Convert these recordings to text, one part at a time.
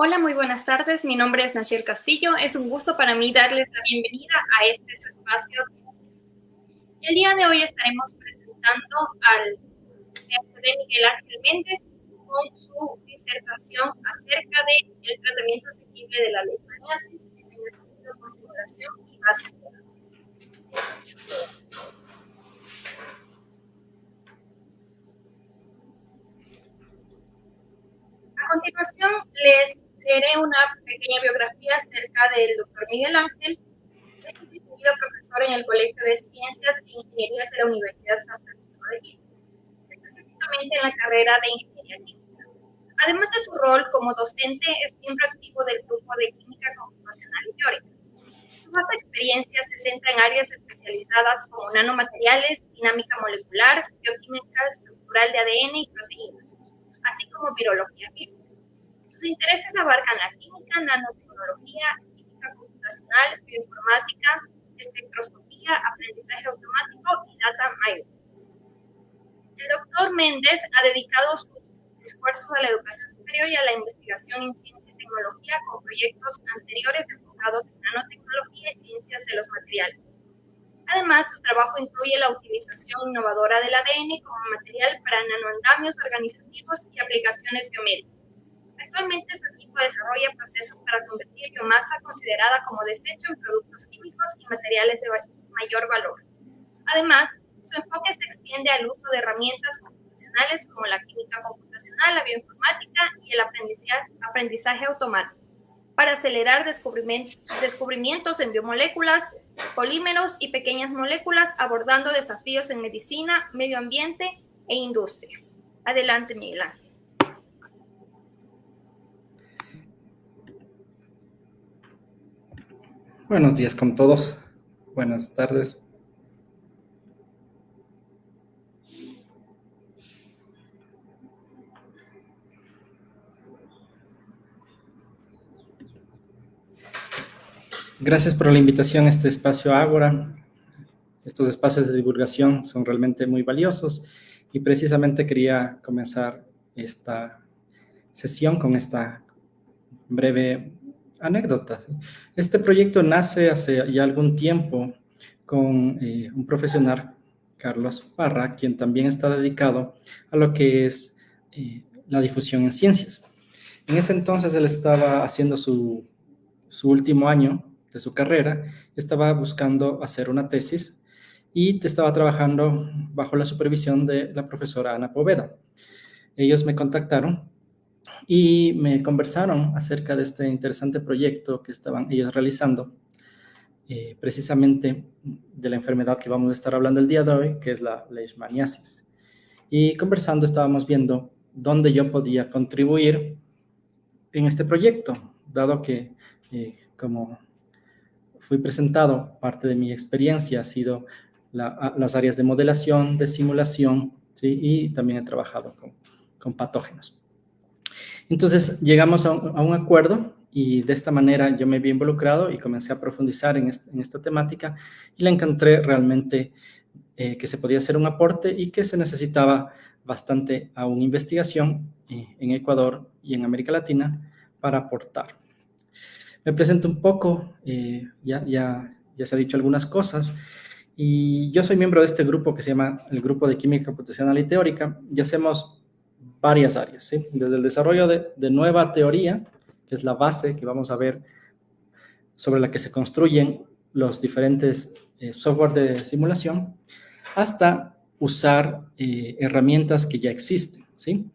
Hola, muy buenas tardes. Mi nombre es Nashiel Castillo. Es un gusto para mí darles la bienvenida a este su espacio. El día de hoy estaremos presentando al PhD Miguel Ángel Méndez con su disertación acerca del tratamiento asequible de la leishmaniasis, diseño asistido por simulación y bases de datos. A continuación, les leeré una pequeña biografía acerca del Dr. Miguel Ángel. Es un distinguido profesor en el Colegio de Ciencias e Ingenierías de la Universidad San Francisco de Quito, específicamente en la carrera de Ingeniería Química. Además de su rol como docente, es miembro activo del grupo de Química Computacional y Teórica. Su vasta experiencia se centra en áreas especializadas como nanomateriales, dinámica molecular, bioquímica estructural de ADN y proteínas, así como virología física. Sus intereses abarcan la química, nanotecnología, química computacional, bioinformática, espectroscopía, aprendizaje automático y data mining. El doctor Méndez ha dedicado sus esfuerzos a la educación superior y a la investigación en ciencia y tecnología con proyectos anteriores enfocados en nanotecnología y ciencias de los materiales. Además, su trabajo incluye la utilización innovadora del ADN como material para nanoandamios organizativos y aplicaciones biomédicas. Actualmente su equipo desarrolla procesos para convertir biomasa considerada como desecho en productos químicos y materiales de mayor valor. Además, su enfoque se extiende al uso de herramientas computacionales como la química computacional, la bioinformática y el aprendizaje automático para acelerar descubrimientos en biomoléculas, polímeros y pequeñas moléculas, abordando desafíos en medicina, medio ambiente e industria. Adelante, Miguel Ángel. Buenos días con todos. Buenas tardes. Gracias por la invitación a este espacio Ágora. Estos espacios de divulgación son realmente muy valiosos y precisamente quería comenzar esta sesión con esta breve anécdota. Este proyecto nace hace ya algún tiempo con un profesional, Carlos Parra, quien también está dedicado a lo que es la difusión en ciencias. En ese entonces él estaba haciendo su último año de su carrera, estaba buscando hacer una tesis y estaba trabajando bajo la supervisión de la profesora Ana Poveda. Ellos me contactaron y me conversaron acerca de este interesante proyecto que estaban ellos realizando, precisamente de la enfermedad que vamos a estar hablando el día de hoy, que es la leishmaniasis. Y conversando estábamos viendo dónde yo podía contribuir en este proyecto, dado que como fui presentado, parte de mi experiencia ha sido las áreas de modelación, de simulación, ¿sí? Y también he trabajado con patógenos. Entonces llegamos a un acuerdo y de esta manera yo me vi involucrado y comencé a profundizar en esta temática y la encontré realmente que se podía hacer un aporte y que se necesitaba bastante aún investigación en Ecuador y en América Latina para aportar. Me presento un poco, ya se ha dicho algunas cosas, y yo soy miembro de este grupo que se llama el Grupo de Química Computacional y Teórica, y hacemos varias áreas, ¿sí? Desde el desarrollo de nueva teoría, que es la base que vamos a ver sobre la que se construyen los diferentes software de simulación, hasta usar herramientas que ya existen, ¿sí?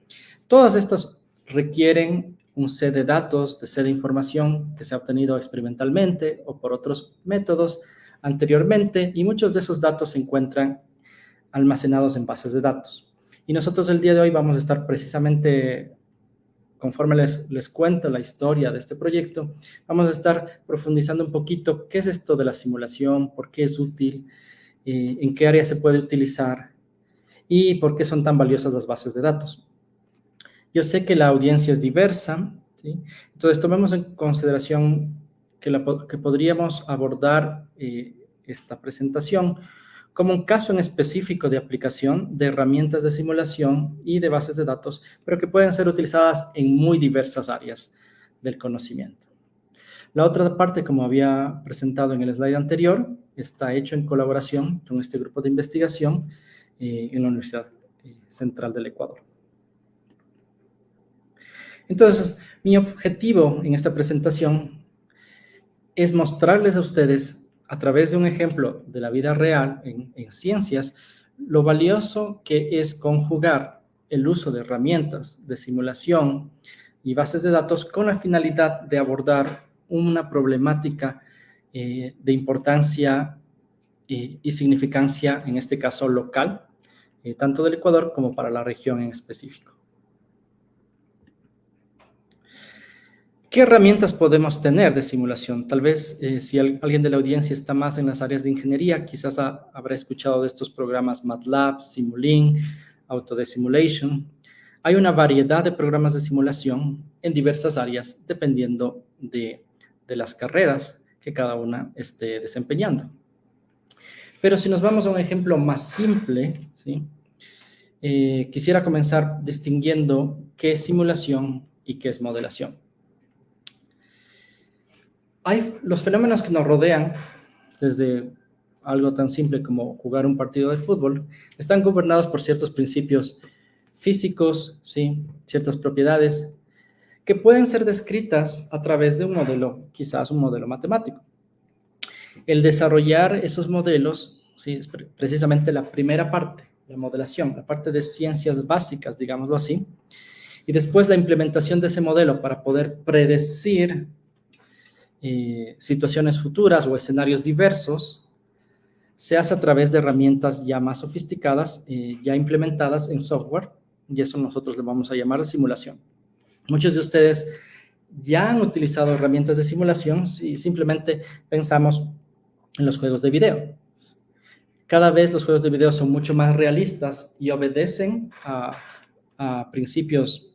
Todas estas requieren un set de datos, de set de información que se ha obtenido experimentalmente o por otros métodos anteriormente, y muchos de esos datos se encuentran almacenados en bases de datos. Y nosotros el día de hoy vamos a estar precisamente, conforme les cuento la historia de este proyecto, vamos a estar profundizando un poquito qué es esto de la simulación, por qué es útil, en qué área se puede utilizar y por qué son tan valiosas las bases de datos. Yo sé que la audiencia es diversa, ¿sí? Entonces tomemos en consideración que podríamos abordar esta presentación como un caso en específico de aplicación de herramientas de simulación y de bases de datos, pero que pueden ser utilizadas en muy diversas áreas del conocimiento. La otra parte, como había presentado en el slide anterior, está hecho en colaboración con este grupo de investigación en la Universidad Central del Ecuador. Entonces, mi objetivo en esta presentación es mostrarles a ustedes, a través de un ejemplo de la vida real en ciencias, lo valioso que es conjugar el uso de herramientas de simulación y bases de datos con la finalidad de abordar una problemática de importancia y significancia, en este caso local, tanto del Ecuador como para la región en específico. ¿Qué herramientas podemos tener de simulación? Tal vez si alguien de la audiencia está más en las áreas de ingeniería, quizás habrá escuchado de estos programas MATLAB, Simulink, Autodesk Simulation. Hay una variedad de programas de simulación en diversas áreas, dependiendo de las carreras que cada una esté desempeñando. Pero si nos vamos a un ejemplo más simple, ¿sí? Quisiera comenzar distinguiendo qué es simulación y qué es modelación. Los fenómenos que nos rodean, desde algo tan simple como jugar un partido de fútbol, están gobernados por ciertos principios físicos, ¿sí? Ciertas propiedades que pueden ser descritas a través de un modelo, quizás un modelo matemático. El desarrollar esos modelos, ¿sí? Es precisamente la primera parte, la modelación, la parte de ciencias básicas, digámoslo así, y después la implementación de ese modelo para poder predecir situaciones futuras o escenarios diversos, se hace a través de herramientas ya más sofisticadas, ya implementadas en software, y eso nosotros le vamos a llamar simulación. Muchos de ustedes ya han utilizado herramientas de simulación y simplemente pensamos en los juegos de video. Cada vez los juegos de video son mucho más realistas y obedecen a principios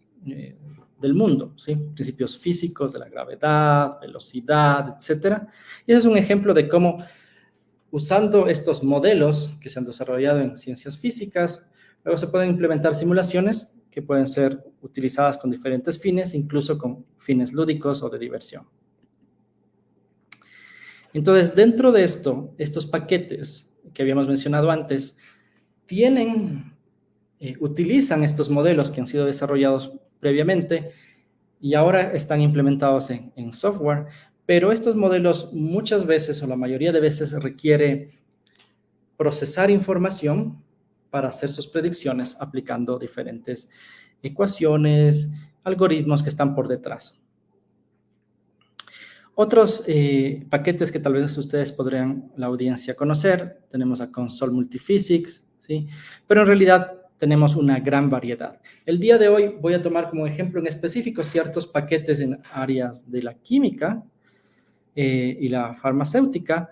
del mundo, ¿sí? Principios físicos de la gravedad, velocidad, etcétera. Y ese es un ejemplo de cómo, usando estos modelos que se han desarrollado en ciencias físicas, luego se pueden implementar simulaciones que pueden ser utilizadas con diferentes fines, incluso con fines lúdicos o de diversión. Entonces, dentro de estos paquetes que habíamos mencionado antes, utilizan estos modelos que han sido desarrollados previamente y ahora están implementados en software, pero estos modelos muchas veces o la mayoría de veces requiere procesar información para hacer sus predicciones aplicando diferentes ecuaciones, algoritmos que están por detrás. Otros paquetes que tal vez ustedes podrían, la audiencia, conocer, tenemos a Console Multiphysics, ¿sí? Pero en realidad tenemos una gran variedad. El día de hoy voy a tomar como ejemplo en específico ciertos paquetes en áreas de la química y la farmacéutica,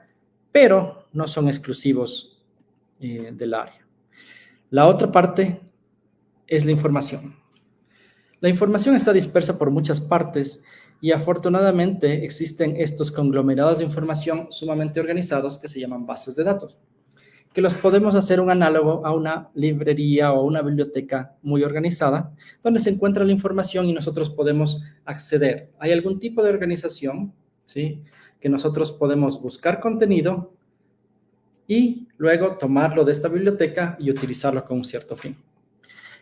pero no son exclusivos del área. La otra parte es la información. La información está dispersa por muchas partes y afortunadamente existen estos conglomerados de información sumamente organizados que se llaman bases de datos, que los podemos hacer un análogo a una librería o una biblioteca muy organizada, donde se encuentra la información y nosotros podemos acceder. Hay algún tipo de organización, ¿sí?, que nosotros podemos buscar contenido y luego tomarlo de esta biblioteca y utilizarlo con un cierto fin.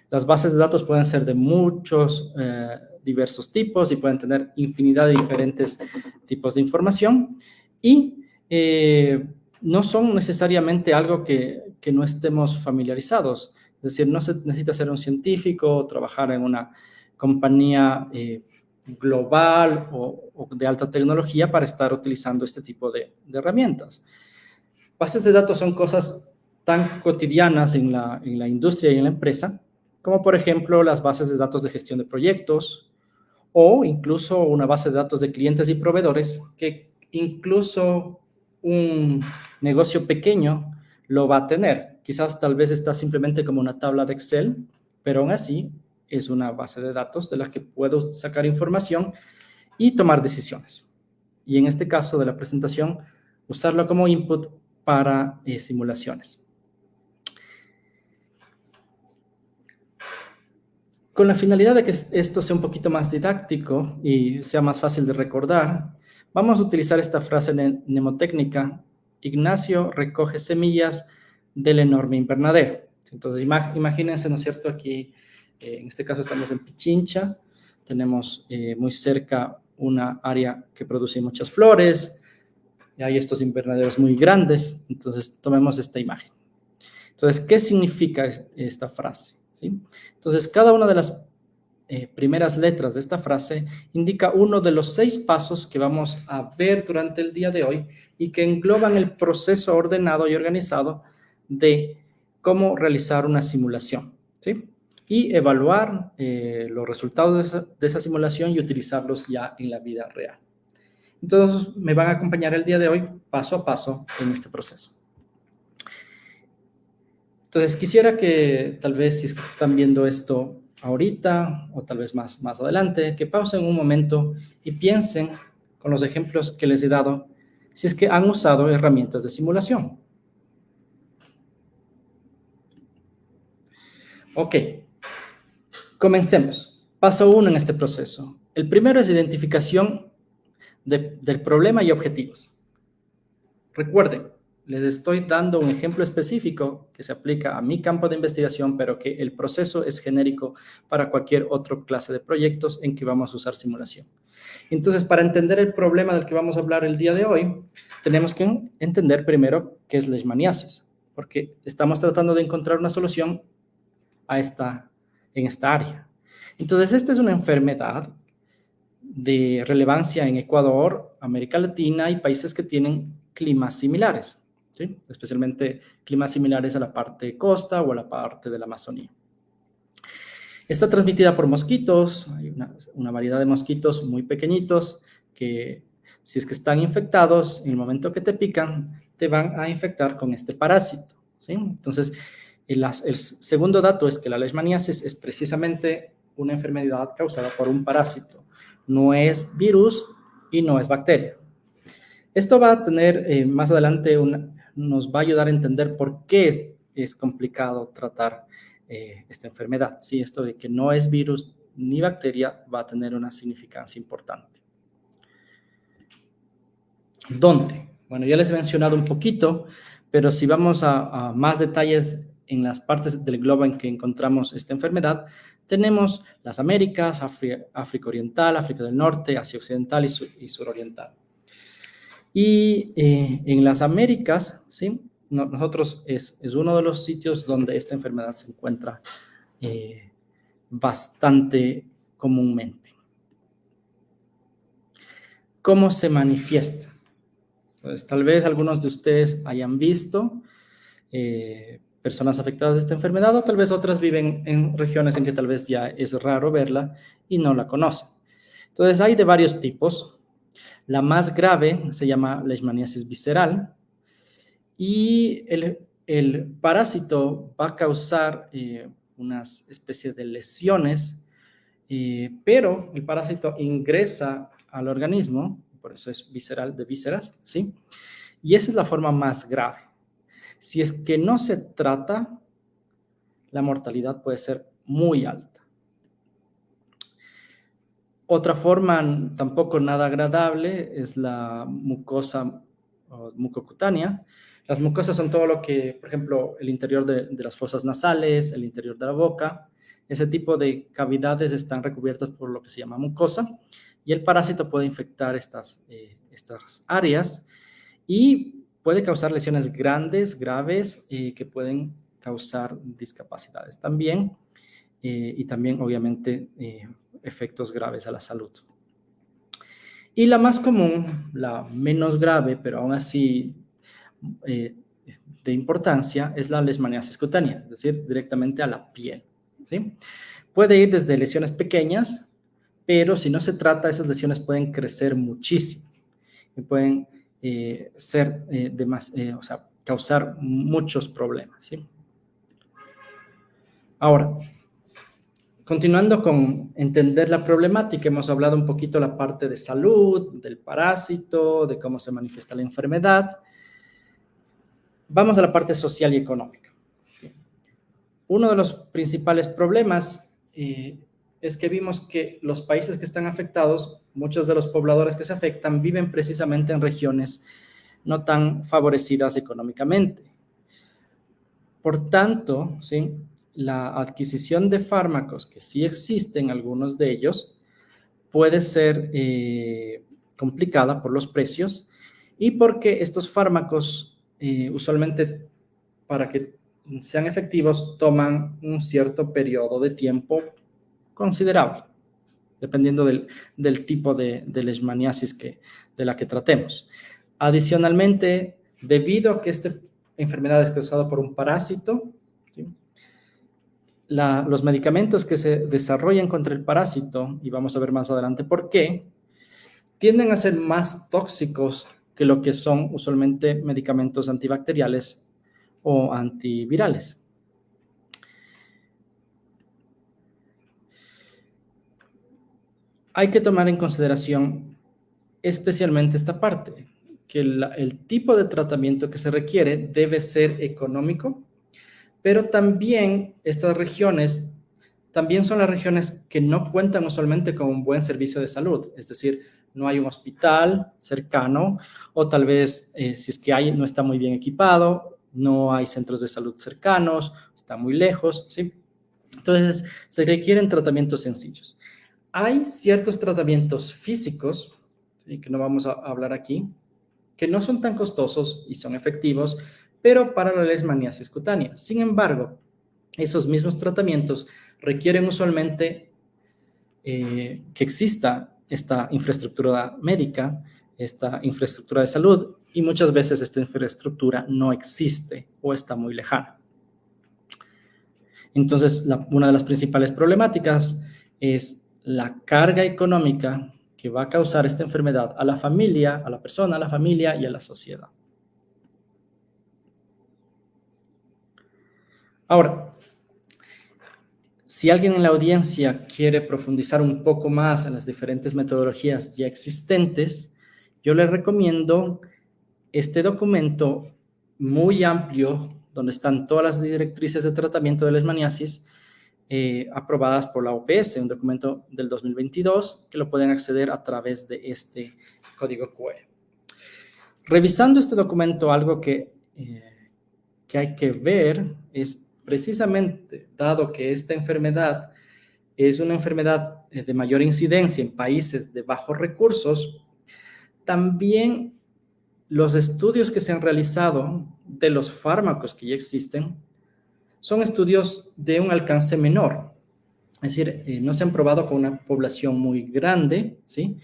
Las bases de datos pueden ser de muchos diversos tipos y pueden tener infinidad de diferentes tipos de información y no son necesariamente algo que no estemos familiarizados. Es decir, no se necesita ser un científico o trabajar en una compañía global o de alta tecnología para estar utilizando este tipo de herramientas. Bases de datos son cosas tan cotidianas en la industria y en la empresa, como por ejemplo las bases de datos de gestión de proyectos o incluso una base de datos de clientes y proveedores que incluso un negocio pequeño lo va a tener. Quizás tal vez está simplemente como una tabla de Excel, pero aún así es una base de datos de la que puedo sacar información y tomar decisiones. Y en este caso de la presentación, usarlo como input para simulaciones. Con la finalidad de que esto sea un poquito más didáctico y sea más fácil de recordar, vamos a utilizar esta frase mnemotécnica: Ignacio recoge semillas del enorme invernadero. Entonces, imagínense, ¿no es cierto? Aquí, en este caso, estamos en Pichincha, tenemos muy cerca una área que produce muchas flores, y hay estos invernaderos muy grandes. Entonces, tomemos esta imagen. Entonces, ¿qué significa esta frase? ¿Sí? Entonces, cada una de las primeras letras de esta frase indica uno de los 6 pasos que vamos a ver durante el día de hoy y que engloban el proceso ordenado y organizado de cómo realizar una simulación, ¿sí? Y evaluar los resultados de esa simulación y utilizarlos ya en la vida real. Entonces, me van a acompañar el día de hoy paso a paso en este proceso. Entonces, quisiera que tal vez, si están viendo esto ahorita o tal vez más adelante, que pausen un momento y piensen con los ejemplos que les he dado, si es que han usado herramientas de simulación. Ok, comencemos. Paso 1 en este proceso. El primero es identificación del problema y objetivos. Recuerden, les estoy dando un ejemplo específico que se aplica a mi campo de investigación, pero que el proceso es genérico para cualquier otra clase de proyectos en que vamos a usar simulación. Entonces, para entender el problema del que vamos a hablar el día de hoy, tenemos que entender primero qué es leishmaniasis, porque estamos tratando de encontrar una solución en esta área. Entonces, esta es una enfermedad de relevancia en Ecuador, América Latina y países que tienen climas similares, ¿sí? Especialmente climas similares a la parte de costa o a la parte de la Amazonía. Está transmitida por mosquitos. Hay una variedad de mosquitos muy pequeñitos que, si es que están infectados, en el momento que te pican, te van a infectar con este parásito, ¿sí? Entonces, el segundo dato es que la leishmaniasis es precisamente una enfermedad causada por un parásito. No es virus y no es bacteria. Esto va a tener más adelante, nos va a ayudar a entender por qué es complicado tratar esta enfermedad. Sí, esto de que no es virus ni bacteria va a tener una significancia importante. ¿Dónde? Bueno, ya les he mencionado un poquito, pero si vamos a más detalles en las partes del globo en que encontramos esta enfermedad, tenemos las Américas, África Oriental, África del Norte, Asia Occidental y Suroriental. Y en las Américas, ¿sí? Nosotros es uno de los sitios donde esta enfermedad se encuentra bastante comúnmente. ¿Cómo se manifiesta? Pues, tal vez algunos de ustedes hayan visto personas afectadas de esta enfermedad, o tal vez otras viven en regiones en que tal vez ya es raro verla y no la conocen. Entonces, hay de varios tipos. La más grave se llama leishmaniasis visceral y el parásito va a causar unas especies de lesiones, pero el parásito ingresa al organismo, por eso es visceral, de vísceras, ¿sí? Y esa es la forma más grave. Si es que no se trata, la mortalidad puede ser muy alta. Otra forma tampoco nada agradable es la mucosa o mucocutánea. Las mucosas son todo lo que, por ejemplo, el interior de las fosas nasales, el interior de la boca. Ese tipo de cavidades están recubiertas por lo que se llama mucosa y el parásito puede infectar estas áreas y puede causar lesiones grandes, graves, que pueden causar discapacidades también y también, obviamente, efectos graves a la salud. Y la más común, la menos grave, pero aún así de importancia, es la leishmaniasis cutánea, es decir, directamente a la piel, ¿sí? Puede ir desde lesiones pequeñas, pero si no se trata, esas lesiones pueden crecer muchísimo y pueden causar muchos problemas, ¿sí? Ahora, continuando con entender la problemática, hemos hablado un poquito de la parte de salud, del parásito, de cómo se manifiesta la enfermedad. Vamos a la parte social y económica. Uno de los principales problemas es que vimos que los países que están afectados, muchos de los pobladores que se afectan, viven precisamente en regiones no tan favorecidas económicamente. Por tanto, ¿sí?, la adquisición de fármacos, que sí existen algunos de ellos, puede ser complicada por los precios y porque estos fármacos usualmente, para que sean efectivos, toman un cierto periodo de tiempo considerable, dependiendo del tipo de leishmaniasis de la que tratemos. Adicionalmente, debido a que esta enfermedad es causada por un parásito, ¿sí?, los medicamentos que se desarrollan contra el parásito, y vamos a ver más adelante por qué, tienden a ser más tóxicos que lo que son usualmente medicamentos antibacteriales o antivirales. Hay que tomar en consideración especialmente esta parte, que el tipo de tratamiento que se requiere debe ser económico, pero también estas regiones también son las regiones que no cuentan usualmente con un buen servicio de salud, es decir, no hay un hospital cercano, o tal vez si es que hay, no está muy bien equipado, no hay centros de salud cercanos, está muy lejos, ¿sí? Entonces, se requieren tratamientos sencillos. Hay ciertos tratamientos físicos, ¿sí?, que no vamos a hablar aquí, que no son tan costosos y son efectivos, pero para la leishmaniasis cutánea. Sin embargo, esos mismos tratamientos requieren usualmente que exista esta infraestructura médica, esta infraestructura de salud, y muchas veces esta infraestructura no existe o está muy lejana. Entonces, una de las principales problemáticas es la carga económica que va a causar esta enfermedad a la familia, a la persona, a la familia y a la sociedad. Ahora, si alguien en la audiencia quiere profundizar un poco más en las diferentes metodologías ya existentes, yo le recomiendo este documento muy amplio, donde están todas las directrices de tratamiento de leishmaniasis aprobadas por la OPS, un documento del 2022 que lo pueden acceder a través de este código QR. Revisando este documento, algo que hay que ver es precisamente, dado que esta enfermedad es una enfermedad de mayor incidencia en países de bajos recursos, también los estudios que se han realizado de los fármacos que ya existen son estudios de un alcance menor. Es decir, no se han probado con una población muy grande, ¿sí?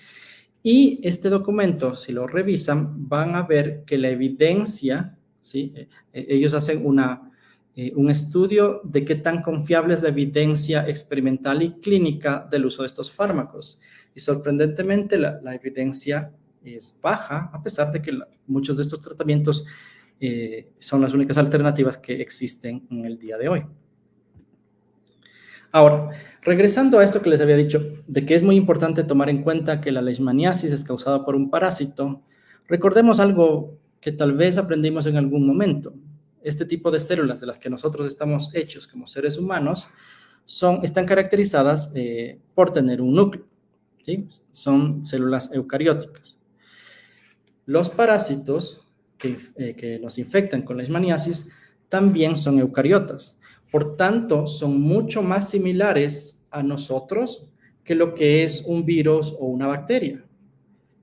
Y este documento, si lo revisan, van a ver que la evidencia, ¿sí?, ellos hacen un estudio de qué tan confiable es la evidencia experimental y clínica del uso de estos fármacos. Y sorprendentemente la evidencia es baja, a pesar de que muchos de estos tratamientos son las únicas alternativas que existen en el día de hoy. Ahora, regresando a esto que les había dicho, de que es muy importante tomar en cuenta que la leishmaniasis es causada por un parásito, recordemos algo que tal vez aprendimos en algún momento. Este tipo de células de las que nosotros estamos hechos como seres humanos están caracterizadas por tener un núcleo, ¿sí? Son células eucarióticas. Los parásitos que nos infectan con leishmaniasis también son eucariotas. Por tanto, son mucho más similares a nosotros que lo que es un virus o una bacteria.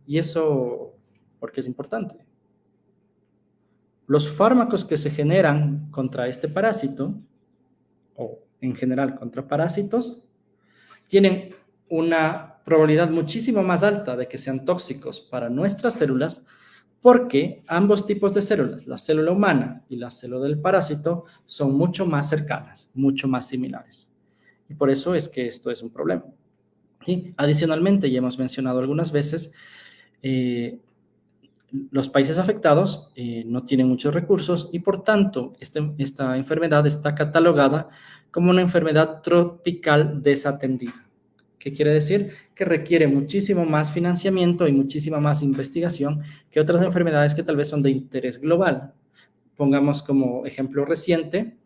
Y eso, ¿por qué es importante? Los fármacos que se generan contra este parásito, o en general contra parásitos, tienen una probabilidad muchísimo más alta de que sean tóxicos para nuestras células, porque ambos tipos de células, la célula humana y la célula del parásito, son mucho más cercanas, mucho más similares. Y por eso es que esto es un problema. Y adicionalmente, ya hemos mencionado algunas veces, los países afectados no tienen muchos recursos y por tanto esta enfermedad está catalogada como una enfermedad tropical desatendida. ¿Qué quiere decir? Que requiere muchísimo más financiamiento y muchísima más investigación que otras enfermedades que tal vez son de interés global. Pongamos como ejemplo reciente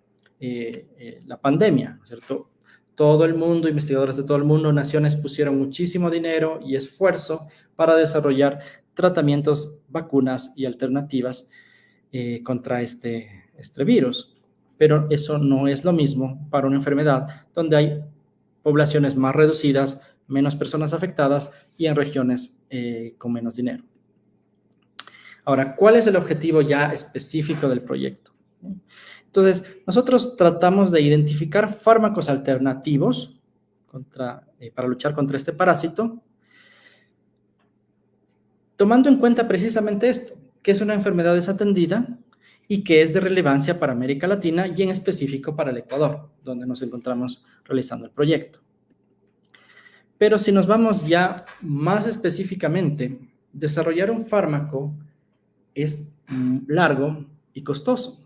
la pandemia, ¿cierto? todo el mundo, investigadores de todo el mundo, naciones pusieron muchísimo dinero y esfuerzo para desarrollar tratamientos, vacunas y alternativas contra este virus. Pero eso no es lo mismo para una enfermedad donde hay poblaciones más reducidas, menos personas afectadas y en regiones con menos dinero. Ahora, ¿cuál es el objetivo ya específico del proyecto? Entonces, nosotros tratamos de identificar fármacos alternativos para luchar contra este parásito, tomando en cuenta precisamente esto, que es una enfermedad desatendida y que es de relevancia para América Latina y en específico para el Ecuador, donde nos encontramos realizando el proyecto. Pero si nos vamos ya más específicamente, desarrollar un fármaco es largo y costoso.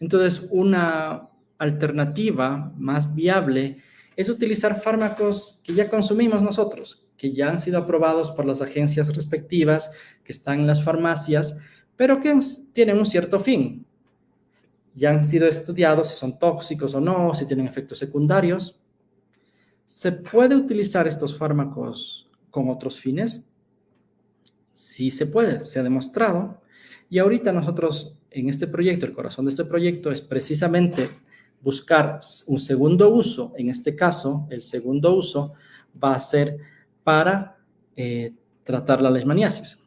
Entonces, una alternativa más viable es utilizar fármacos que ya consumimos nosotros, que ya han sido aprobados por las agencias respectivas, que están en las farmacias, pero que tienen un cierto fin. Ya han sido estudiados si son tóxicos o no, si tienen efectos secundarios. ¿Se puede utilizar estos fármacos con otros fines? Sí se puede, se ha demostrado. Y ahorita nosotros en este proyecto, el corazón de este proyecto es precisamente buscar un segundo uso. En este caso, el segundo uso va a ser para tratar la leishmaniasis.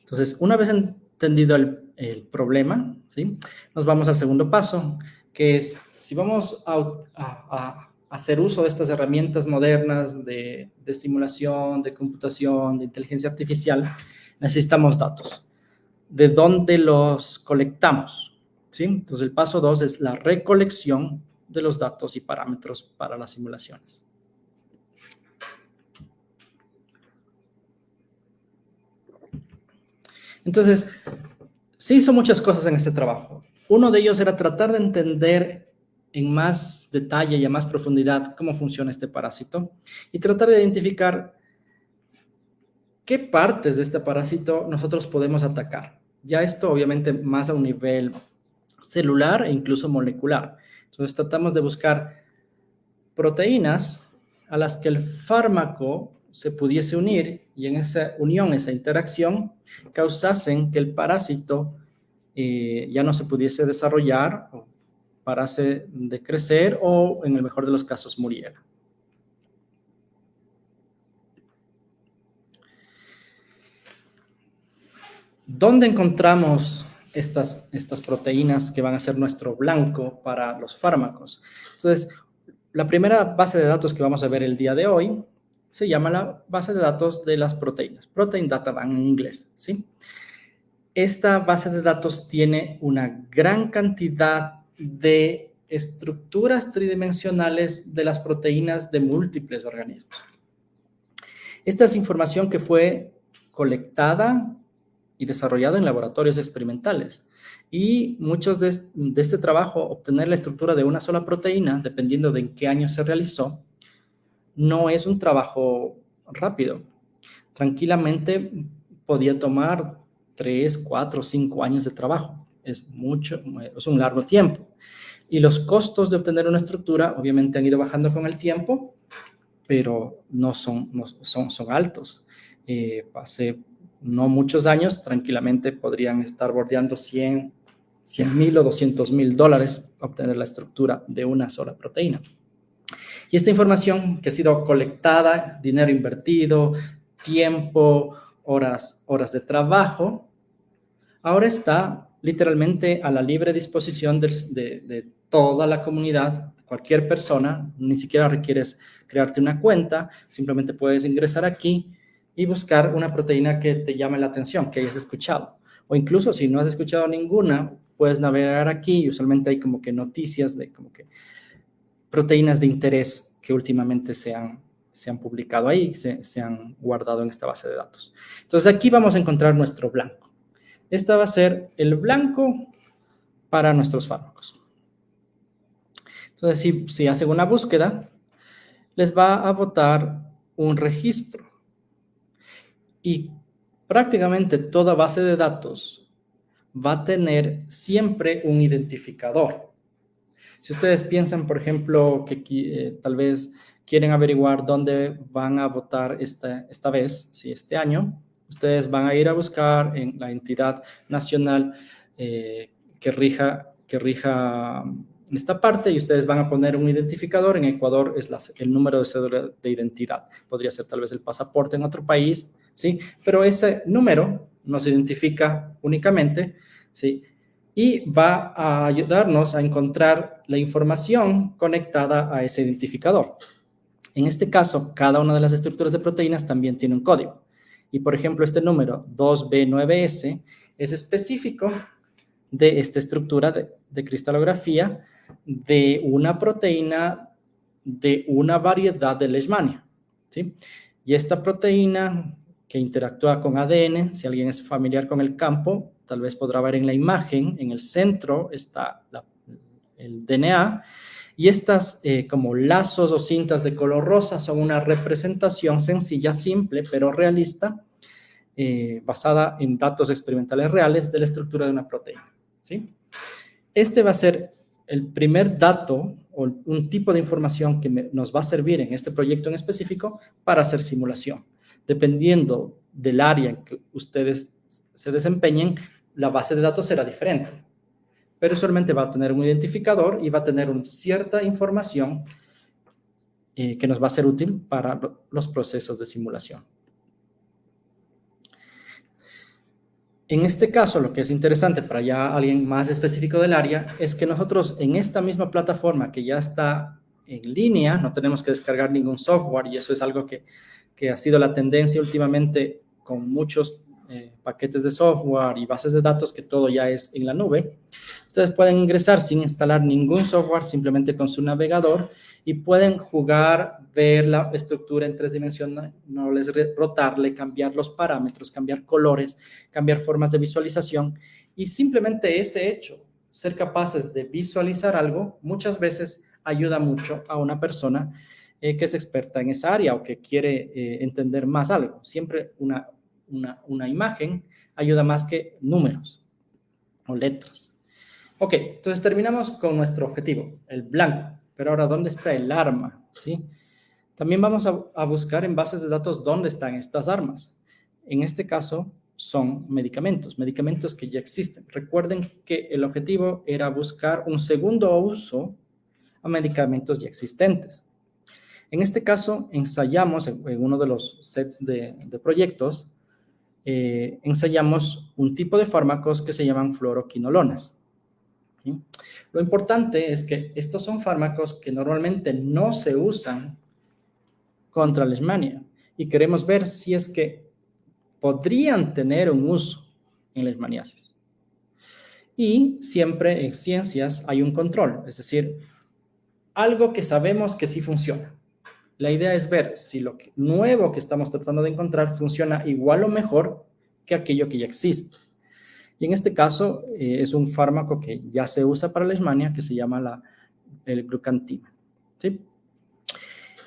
Entonces, una vez entendido el problema, ¿sí? Nos vamos al segundo paso, que es, si vamos a hacer uso de estas herramientas modernas de simulación, de computación, de inteligencia artificial, necesitamos datos. ¿De dónde los colectamos? ¿Sí? Entonces, el paso 2 es la recolección de los datos y parámetros para las simulaciones. Entonces, se hizo muchas cosas en este trabajo. Uno de ellos era tratar de entender en más detalle y a más profundidad cómo funciona este parásito y tratar de identificar qué partes de este parásito nosotros podemos atacar. Ya esto obviamente más a un nivel celular e incluso molecular. Entonces tratamos de buscar proteínas a las que el fármaco se pudiese unir y en esa unión, esa interacción, causasen que el parásito ya no se pudiese desarrollar, o parase de crecer o en el mejor de los casos muriera. ¿Dónde encontramos estas proteínas que van a ser nuestro blanco para los fármacos? Entonces, la primera base de datos que vamos a ver el día de hoy se llama la base de datos de las proteínas, Protein Data Bank en inglés, ¿sí? Esta base de datos tiene una gran cantidad de estructuras tridimensionales de las proteínas de múltiples organismos. Esta es información que fue colectada y desarrollada en laboratorios experimentales. Y muchos de este trabajo, obtener la estructura de una sola proteína, dependiendo de en qué año se realizó, no es un trabajo rápido. Tranquilamente podía tomar 3, 4, 5 años de trabajo. Es un largo tiempo. Y los costos de obtener una estructura obviamente han ido bajando con el tiempo, pero no son altos. Hace no muchos años, tranquilamente podrían estar bordeando $100,000 o $200,000 obtener la estructura de una sola proteína. Y esta información que ha sido colectada, dinero invertido, tiempo, horas de trabajo, ahora está literalmente a la libre disposición de toda la comunidad, cualquier persona. Ni siquiera requieres crearte una cuenta, simplemente puedes ingresar aquí y buscar una proteína que te llame la atención, que hayas escuchado. O incluso si no has escuchado ninguna, puedes navegar aquí y usualmente hay como que noticias de como que proteínas de interés que últimamente se han publicado ahí, se han guardado en esta base de datos. Entonces aquí vamos a encontrar nuestro blanco. Esta va a ser el blanco para nuestros fármacos. Entonces, si hacen una búsqueda, les va a botar un registro. Y prácticamente toda base de datos va a tener siempre un identificador. Si ustedes piensan, por ejemplo, que tal vez quieren averiguar dónde van a votar esta vez, si este año, ustedes van a ir a buscar en la entidad nacional que rija esta parte y ustedes van a poner un identificador. En Ecuador es el número de cédula de identidad. Podría ser tal vez el pasaporte en otro país, ¿sí? Pero ese número nos identifica únicamente, ¿sí? Y va a ayudarnos a encontrar la información conectada a ese identificador. En este caso, cada una de las estructuras de proteínas también tiene un código. Y, por ejemplo, este número 2B9S es específico de esta estructura de cristalografía de una proteína de una variedad de Leishmania, ¿sí? Y esta proteína que interactúa con ADN, si alguien es familiar con el campo, tal vez podrá ver en la imagen, en el centro está el DNA, y estas como lazos o cintas de color rosa son una representación sencilla, simple, pero realista, basada en datos experimentales reales de la estructura de una proteína, ¿sí? Este va a ser el primer dato o un tipo de información que nos va a servir en este proyecto en específico para hacer simulación. Dependiendo del área en que ustedes se desempeñen, la base de datos será diferente, pero usualmente va a tener un identificador y va a tener cierta información que nos va a ser útil para los procesos de simulación. En este caso, lo que es interesante para ya alguien más específico del área es que nosotros en esta misma plataforma que ya está en línea, no tenemos que descargar ningún software, y eso es algo que ha sido la tendencia últimamente con muchos paquetes de software y bases de datos, que todo ya es en la nube. Ustedes pueden ingresar sin instalar ningún software, simplemente con su navegador, y pueden jugar, ver la estructura en 3 dimensiones, rotarle, cambiar los parámetros, cambiar colores, cambiar formas de visualización, y simplemente ese hecho, ser capaces de visualizar algo, muchas veces ayuda mucho a una persona que es experta en esa área o que quiere entender más algo. Siempre una imagen ayuda más que números o letras. Ok, entonces terminamos con nuestro objetivo, el blanco. Pero ahora, ¿dónde está el arma? ¿Sí? También vamos a buscar en bases de datos dónde están estas armas. En este caso, son medicamentos que ya existen. Recuerden que el objetivo era buscar un segundo uso a medicamentos ya existentes. En este caso, ensayamos en uno de los sets de proyectos, ensayamos un tipo de fármacos que se llaman fluoroquinolonas. ¿Sí? Lo importante es que estos son fármacos que normalmente no se usan contra la leishmania y queremos ver si es que podrían tener un uso en la leishmaniasis. Y siempre en ciencias hay un control, es decir, algo que sabemos que sí funciona. La idea es ver si lo nuevo que estamos tratando de encontrar funciona igual o mejor que aquello que ya existe. Y en este caso es un fármaco que ya se usa para la leishmania, que se llama el glucantina, ¿sí?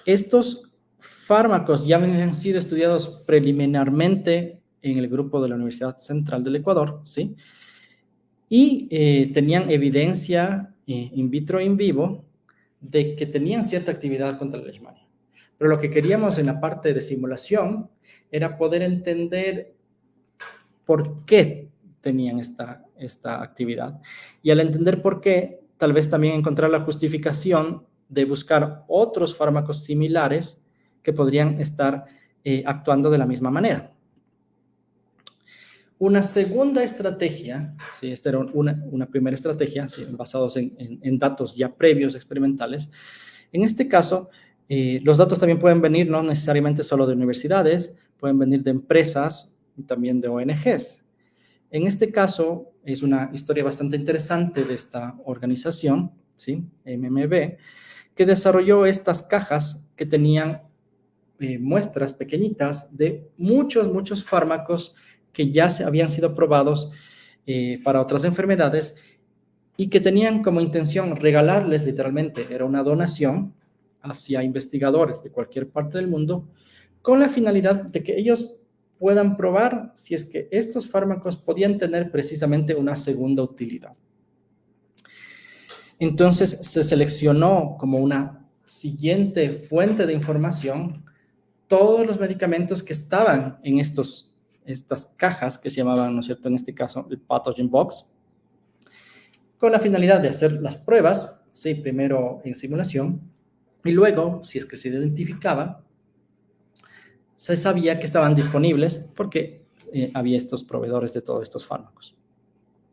Estos fármacos ya han sido estudiados preliminarmente en el grupo de la Universidad Central del Ecuador, ¿sí? Y tenían evidencia in vitro e in vivo de que tenían cierta actividad contra la leishmania. Pero lo que queríamos en la parte de simulación era poder entender por qué tenían esta actividad. Y al entender por qué, tal vez también encontrar la justificación de buscar otros fármacos similares que podrían estar actuando de la misma manera. Una segunda estrategia, ¿sí? Esta era una primera estrategia, ¿sí? Basados en datos ya previos experimentales. En este caso, los datos también pueden venir no necesariamente solo de universidades, pueden venir de empresas y también de ONGs. En este caso, es una historia bastante interesante de esta organización, ¿sí? MMB, que desarrolló estas cajas que tenían muestras pequeñitas de muchos fármacos que ya habían sido probados para otras enfermedades y que tenían como intención regalarles, literalmente, era una donación hacia investigadores de cualquier parte del mundo, con la finalidad de que ellos puedan probar si es que estos fármacos podían tener precisamente una segunda utilidad. Entonces se seleccionó como una siguiente fuente de información todos los medicamentos que estaban en estas cajas que se llamaban, ¿no es cierto?, en este caso, el pathogen box, con la finalidad de hacer las pruebas, sí, primero en simulación, y luego, si es que se identificaba, se sabía que estaban disponibles porque había estos proveedores de todos estos fármacos.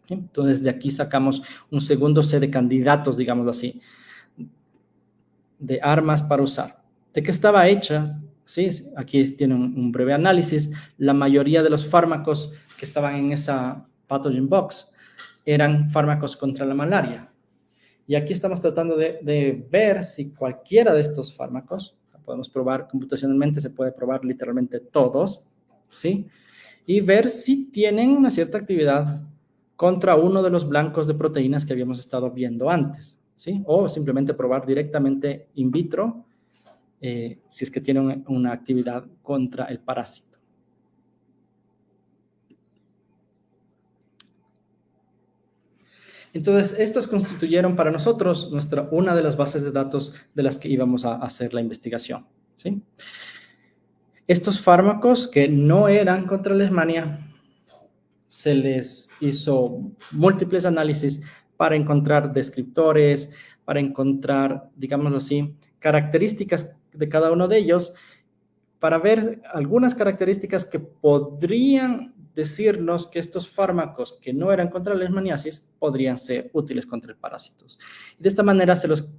Entonces, de aquí sacamos un segundo set de candidatos, digámoslo así, de armas para usar. ¿De qué estaba hecha? Sí, aquí tiene un breve análisis. La mayoría de los fármacos que estaban en esa pathogen box eran fármacos contra la malaria. Y aquí estamos tratando de ver si cualquiera de estos fármacos, podemos probar computacionalmente, se puede probar literalmente todos, ¿sí? Y ver si tienen una cierta actividad contra uno de los blancos de proteínas que habíamos estado viendo antes, ¿sí? O simplemente probar directamente in vitro si es que tienen una actividad contra el parásito. Entonces, estos constituyeron para nosotros una de las bases de datos de las que íbamos a hacer la investigación, ¿sí? Estos fármacos que no eran contra la leishmania, se les hizo múltiples análisis para encontrar descriptores, para encontrar, digámoslo así, características de cada uno de ellos, para ver algunas características que podrían decirnos que estos fármacos que no eran contra la leishmaniasis podrían ser útiles contra el parásitos. Y de esta manera se los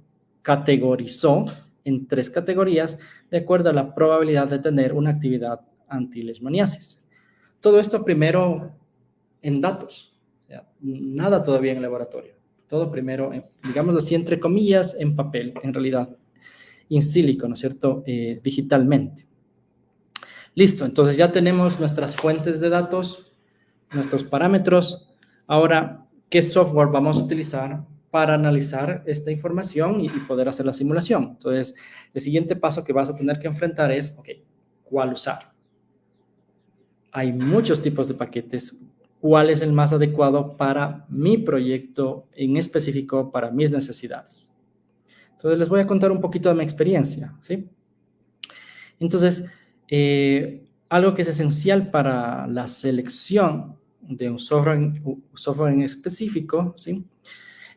categorizó en 3 categorías de acuerdo a la probabilidad de tener una actividad anti-leishmaniasis. Todo esto primero en datos, o sea, nada todavía en laboratorio. Todo primero, digámoslo así, entre comillas, en papel, en realidad, in silico, ¿no es cierto?, digitalmente. Listo, entonces ya tenemos nuestras fuentes de datos, nuestros parámetros. Ahora, ¿qué software vamos a utilizar para analizar esta información y poder hacer la simulación? Entonces, el siguiente paso que vas a tener que enfrentar es, ok, ¿cuál usar? Hay muchos tipos de paquetes. ¿Cuál es el más adecuado para mi proyecto en específico, para mis necesidades? Entonces, les voy a contar un poquito de mi experiencia, ¿sí? Entonces, algo que es esencial para la selección de un software en específico, ¿sí?,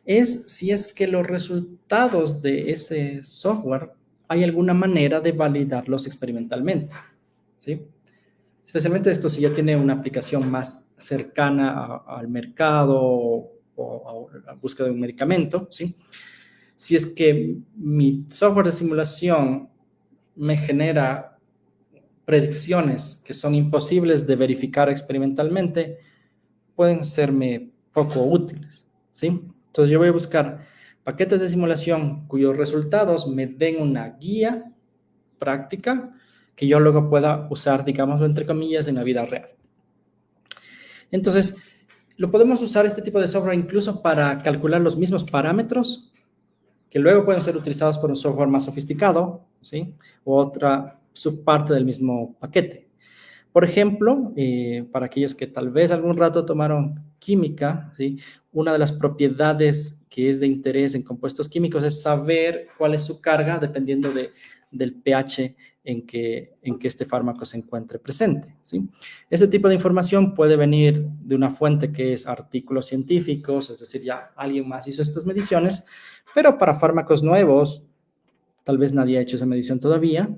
es si es que los resultados de ese software hay alguna manera de validarlos experimentalmente, ¿sí? Especialmente esto si ya tiene una aplicación más cercana al mercado o a la búsqueda de un medicamento, ¿sí? Si es que mi software de simulación me genera predicciones que son imposibles de verificar experimentalmente, pueden serme poco útiles, ¿sí? Entonces yo voy a buscar paquetes de simulación cuyos resultados me den una guía práctica que yo luego pueda usar, digámoslo entre comillas, en la vida real. Entonces, lo podemos usar este tipo de software incluso para calcular los mismos parámetros que luego pueden ser utilizados por un software más sofisticado, ¿sí?, o otra subparte del mismo paquete. Por ejemplo, para aquellos que tal vez algún rato tomaron química, ¿sí?, una de las propiedades que es de interés en compuestos químicos es saber cuál es su carga dependiendo del pH en que este fármaco se encuentre presente, ¿sí? Ese tipo de información puede venir de una fuente que es artículos científicos, es decir, ya alguien más hizo estas mediciones, pero para fármacos nuevos, tal vez nadie ha hecho esa medición todavía,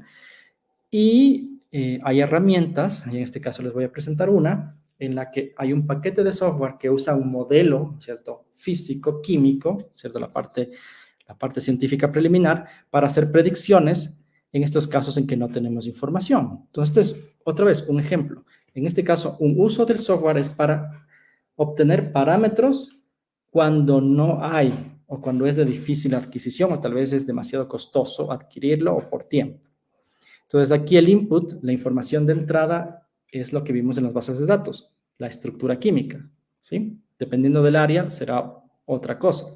y hay herramientas, y en este caso les voy a presentar una, en la que hay un paquete de software que usa un modelo, ¿cierto?, físico-químico, ¿cierto?, la parte científica preliminar, para hacer predicciones en estos casos en que no tenemos información. Entonces, este es, otra vez, un ejemplo. En este caso, un uso del software es para obtener parámetros cuando no hay o cuando es de difícil adquisición o tal vez es demasiado costoso adquirirlo o por tiempo. Entonces, aquí el input, la información de entrada, es lo que vimos en las bases de datos, la estructura química, ¿sí? Dependiendo del área, será otra cosa.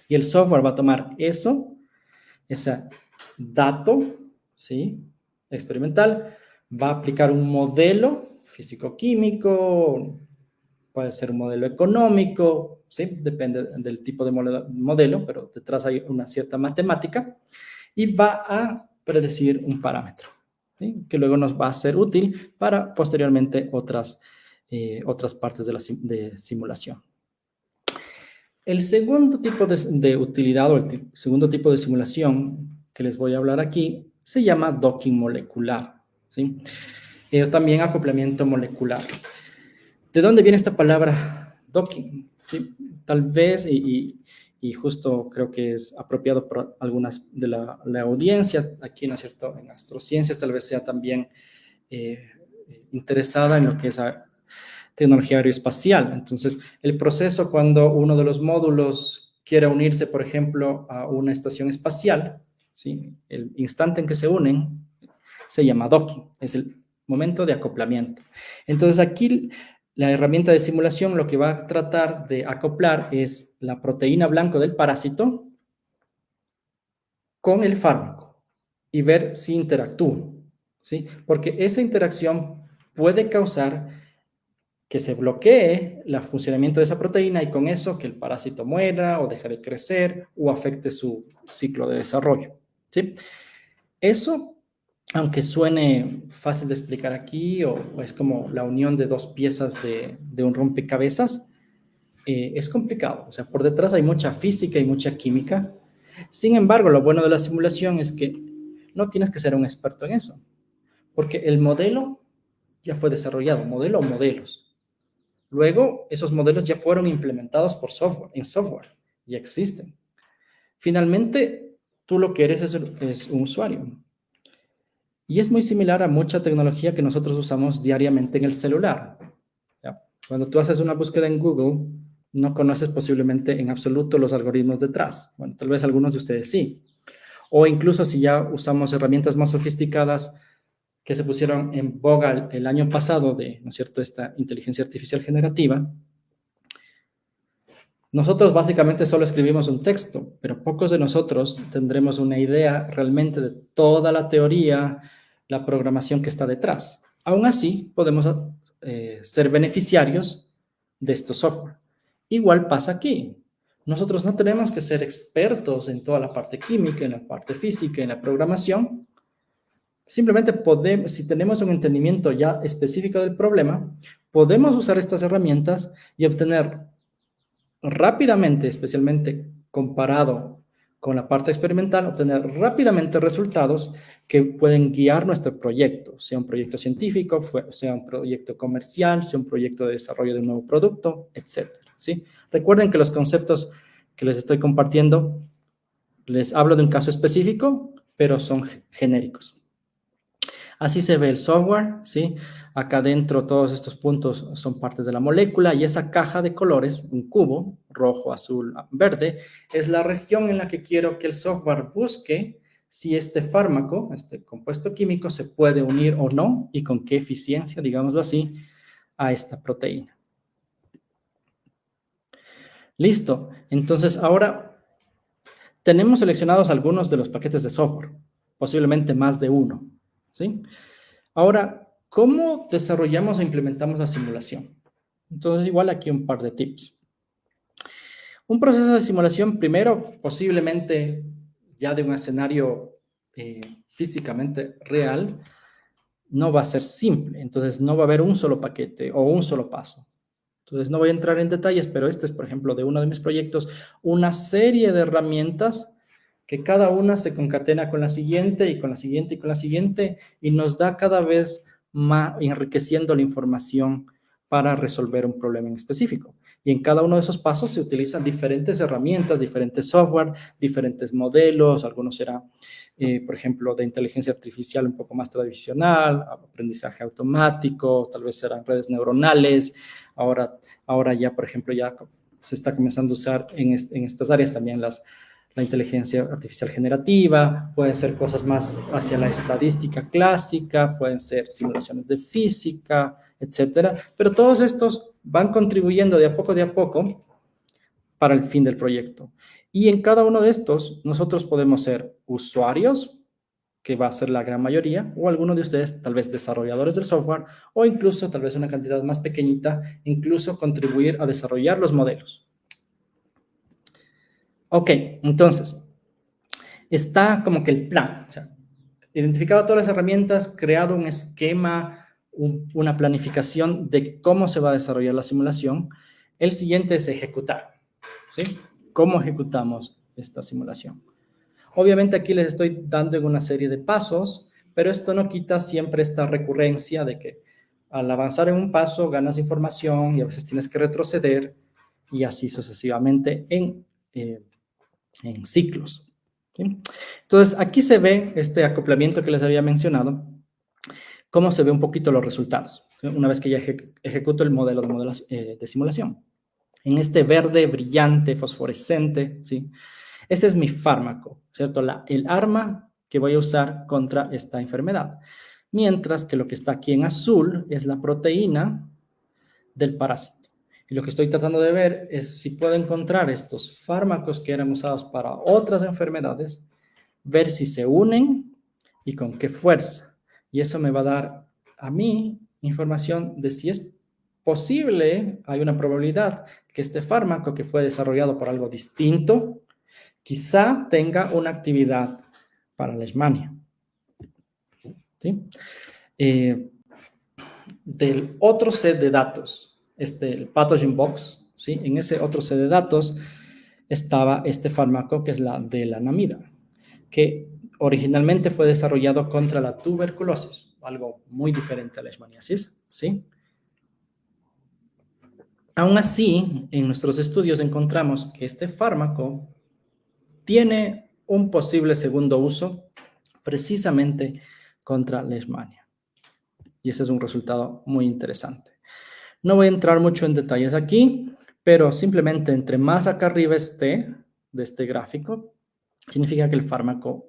Y el software va a tomar eso, ese dato, ¿sí?, experimental, va a aplicar un modelo físico-químico, puede ser un modelo económico, ¿sí? Depende del tipo de modelo, pero detrás hay una cierta matemática, y va a predecir un parámetro, ¿sí? Que luego nos va a ser útil para posteriormente otras partes de simulación. El segundo tipo de utilidad o el segundo tipo de simulación que les voy a hablar aquí se llama docking molecular, ¿sí? También acoplamiento molecular. ¿De dónde viene esta palabra docking? ¿Sí? Tal vez, y justo creo que es apropiado por algunas de la audiencia aquí, ¿no es cierto?, en astrociencias, tal vez sea también interesada en lo que es tecnología aeroespacial. Entonces, el proceso cuando uno de los módulos quiere unirse, por ejemplo, a una estación espacial, ¿sí? El instante en que se unen se llama docking, es el momento de acoplamiento. Entonces, aquí la herramienta de simulación lo que va a tratar de acoplar es la proteína blanco del parásito con el fármaco y ver si interactúan, ¿sí? Porque esa interacción puede causar que se bloquee el funcionamiento de esa proteína y con eso que el parásito muera o deje de crecer o afecte su ciclo de desarrollo, ¿sí? Eso, aunque suene fácil de explicar aquí o es como la unión de dos piezas de un rompecabezas, es complicado. O sea, por detrás hay mucha física y mucha química. Sin embargo, lo bueno de la simulación es que no tienes que ser un experto en eso, porque el modelo ya fue desarrollado, modelo o modelos. Luego, esos modelos ya fueron implementados en software, ya existen. Finalmente, tú lo que eres es un usuario. Y es muy similar a mucha tecnología que nosotros usamos diariamente en el celular. ¿Ya? Cuando tú haces una búsqueda en Google, no conoces posiblemente en absoluto los algoritmos detrás. Bueno, tal vez algunos de ustedes sí. O incluso si ya usamos herramientas más sofisticadas que se pusieron en boga el año pasado ¿no es cierto?, esta inteligencia artificial generativa, nosotros básicamente solo escribimos un texto, pero pocos de nosotros tendremos una idea realmente de toda la teoría, la programación que está detrás. Aún así, podemos ser beneficiarios de estos software. Igual pasa aquí. Nosotros no tenemos que ser expertos en toda la parte química, en la parte física, en la programación. Simplemente podemos, si tenemos un entendimiento ya específico del problema, podemos usar estas herramientas y obtener rápidamente, especialmente comparado con la parte experimental, obtener rápidamente resultados que pueden guiar nuestro proyecto, sea un proyecto científico, sea un proyecto comercial, sea un proyecto de desarrollo de un nuevo producto, etc. ¿Sí? Recuerden que los conceptos que les estoy compartiendo, les hablo de un caso específico, pero son genéricos. Así se ve el software, ¿sí? Acá dentro todos estos puntos son partes de la molécula y esa caja de colores, un cubo, rojo, azul, verde, es la región en la que quiero que el software busque si este fármaco, este compuesto químico, se puede unir o no y con qué eficiencia, digámoslo así, a esta proteína. Listo. Entonces, ahora tenemos seleccionados algunos de los paquetes de software, posiblemente más de uno, ¿sí? Ahora, ¿cómo desarrollamos e implementamos la simulación? Entonces, igual aquí un par de tips. Un proceso de simulación, primero, posiblemente ya de un escenario físicamente real, no va a ser simple. Entonces, no va a haber un solo paquete o un solo paso. Entonces, no voy a entrar en detalles, pero este es, por ejemplo, de uno de mis proyectos, una serie de herramientas que cada una se concatena con la siguiente y con la siguiente y con la siguiente y nos da cada vez más enriqueciendo la información para resolver un problema en específico. Y en cada uno de esos pasos se utilizan diferentes herramientas, diferentes software, diferentes modelos, algunos serán, por ejemplo, de inteligencia artificial un poco más tradicional, aprendizaje automático, tal vez serán redes neuronales. Ahora ya, por ejemplo, ya se está comenzando a usar en estas áreas también la inteligencia artificial generativa, pueden ser cosas más hacia la estadística clásica, pueden ser simulaciones de física, etcétera, pero todos estos van contribuyendo de a poco para el fin del proyecto. Y en cada uno de estos, nosotros podemos ser usuarios, que va a ser la gran mayoría, o alguno de ustedes, tal vez desarrolladores del software, o incluso tal vez una cantidad más pequeñita, incluso contribuir a desarrollar los modelos. Ok, entonces, está como que el plan, o sea, identificado todas las herramientas, creado un esquema, una planificación de cómo se va a desarrollar la simulación. El siguiente es ejecutar, ¿sí? ¿Cómo ejecutamos esta simulación? Obviamente aquí les estoy dando una serie de pasos, pero esto no quita siempre esta recurrencia de que al avanzar en un paso ganas información y a veces tienes que retroceder y así sucesivamente en ciclos. ¿Sí? Entonces, aquí se ve este acoplamiento que les había mencionado, cómo se ve un poquito los resultados, ¿sí? Una vez que ya ejecuto el modelo de simulación. En este verde brillante, fosforescente, ¿sí? Ese es mi fármaco, ¿cierto? El arma que voy a usar contra esta enfermedad. Mientras que lo que está aquí en azul es la proteína del parásito. Y lo que estoy tratando de ver es si puedo encontrar estos fármacos que eran usados para otras enfermedades, ver si se unen y con qué fuerza. Y eso me va a dar a mí información de si es posible, hay una probabilidad que este fármaco que fue desarrollado por algo distinto, quizá tenga una actividad para la Leishmania. ¿Sí? Del otro set de datos, el Pathogen Box, ¿sí? En ese otro set de datos estaba este fármaco que es la delanamida, que originalmente fue desarrollado contra la tuberculosis, algo muy diferente a la leishmaniasis, ¿sí? Aún así, en nuestros estudios encontramos que este fármaco tiene un posible segundo uso precisamente contra leishmania. Y ese es un resultado muy interesante. No voy a entrar mucho en detalles aquí, pero simplemente entre más acá arriba esté de este gráfico, significa que el fármaco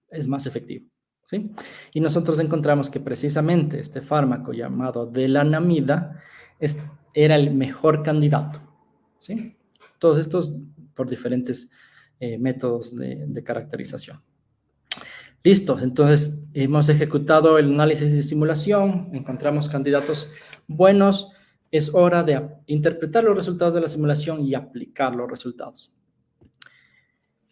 es más efectivo, ¿sí? Y nosotros encontramos que precisamente este fármaco llamado delanamida era el mejor candidato, ¿sí? Todos estos por diferentes métodos de caracterización. Listo, entonces hemos ejecutado el análisis de simulación, encontramos candidatos buenos, es hora de interpretar los resultados de la simulación y aplicar los resultados.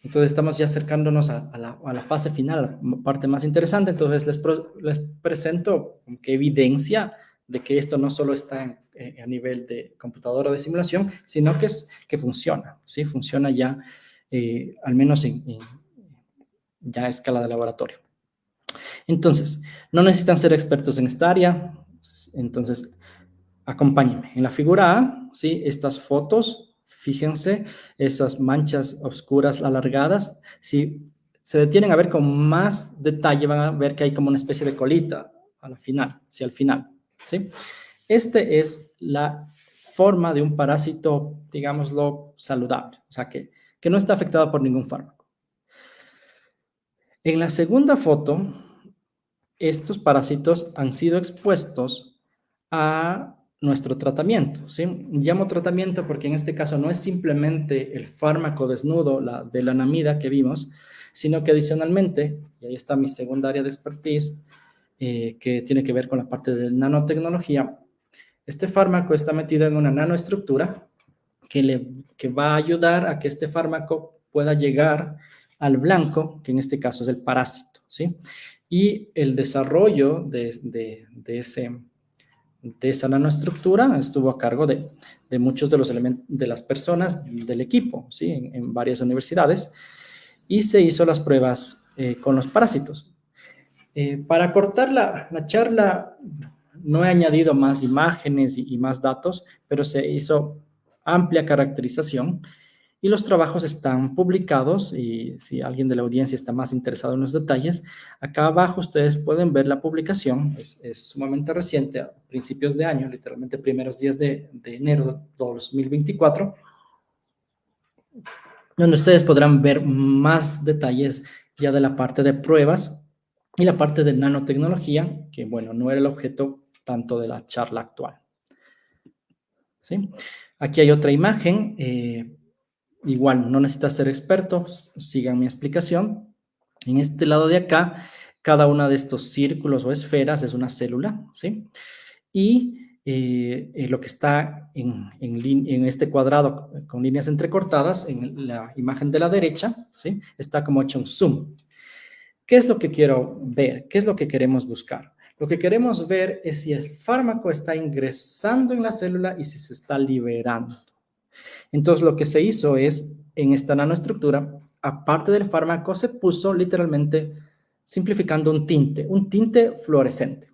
Entonces estamos ya acercándonos a la fase final, a la parte más interesante. Entonces les presento qué evidencia de que esto no solo está a nivel de computadora de simulación, sino que funciona, ¿sí? Funciona ya, al menos ya a escala de laboratorio. Entonces, no necesitan ser expertos en esta área. Entonces, acompáñenme. En la figura A, ¿sí? Estas fotos, fíjense, esas manchas oscuras alargadas, si se detienen a ver con más detalle, van a ver que hay como una especie de colita al final, ¿sí? Al final, ¿sí? Este es la forma de un parásito, digámoslo, saludable, o sea, que no está afectado por ningún fármaco. En la segunda foto, estos parásitos han sido expuestos a nuestro tratamiento, ¿sí? Llamo tratamiento porque en este caso no es simplemente el fármaco desnudo, la delanamida que vimos, sino que adicionalmente, y ahí está mi segunda área de expertise, que tiene que ver con la parte de nanotecnología, este fármaco está metido en una nanoestructura que va a ayudar a que este fármaco pueda llegar al blanco, que en este caso es el parásito, ¿sí? Y el desarrollo de esa nanoestructura estuvo a cargo de muchos de los elementos, de las personas del equipo, ¿sí? En varias universidades, y se hizo las pruebas con los parásitos. Para cortar la charla, no he añadido más imágenes y más datos, pero se hizo amplia caracterización y los trabajos están publicados y si alguien de la audiencia está más interesado en los detalles, acá abajo ustedes pueden ver la publicación, es sumamente reciente, a principios de año, literalmente primeros días de enero de 2024, donde ustedes podrán ver más detalles ya de la parte de pruebas y la parte de nanotecnología, que bueno, no era el objeto tanto de la charla actual. ¿Sí? Aquí hay otra imagen, igual no necesitas ser experto, sigan mi explicación. En este lado de acá, cada una de estos círculos o esferas es una célula, ¿sí? Y lo que está en este cuadrado con líneas entrecortadas, en la imagen de la derecha, ¿sí? Está como hecho un zoom. ¿Qué es lo que quiero ver? ¿Qué es lo que queremos buscar? Lo que queremos ver es si el fármaco está ingresando en la célula y si se está liberando. Entonces, lo que se hizo es, en esta nanoestructura, aparte del fármaco, se puso literalmente, simplificando, un tinte fluorescente.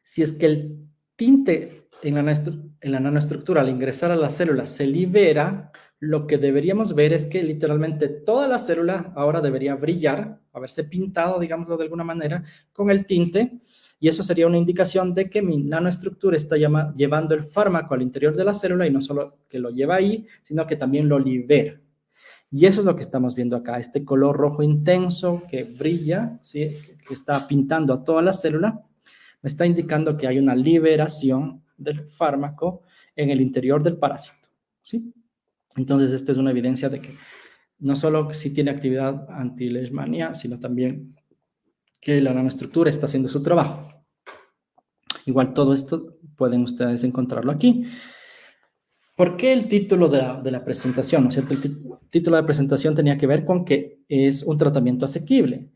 Si es que el tinte en la nanoestructura al ingresar a la célula se libera, lo que deberíamos ver es que literalmente toda la célula ahora debería brillar, haberse pintado, digámoslo de alguna manera, con el tinte, y eso sería una indicación de que mi nanoestructura está llevando el fármaco al interior de la célula y no solo que lo lleva ahí, sino que también lo libera. Y eso es lo que estamos viendo acá, este color rojo intenso que brilla, ¿sí? Que está pintando a toda la célula, me está indicando que hay una liberación del fármaco en el interior del parásito, ¿sí? Entonces, esta es una evidencia de que no solo sí tiene actividad anti-leishmania, sino también que la nanoestructura está haciendo su trabajo. Igual todo esto pueden ustedes encontrarlo aquí. ¿Por qué el título de la presentación? ¿No es cierto? El título de la presentación tenía que ver con que es un tratamiento asequible.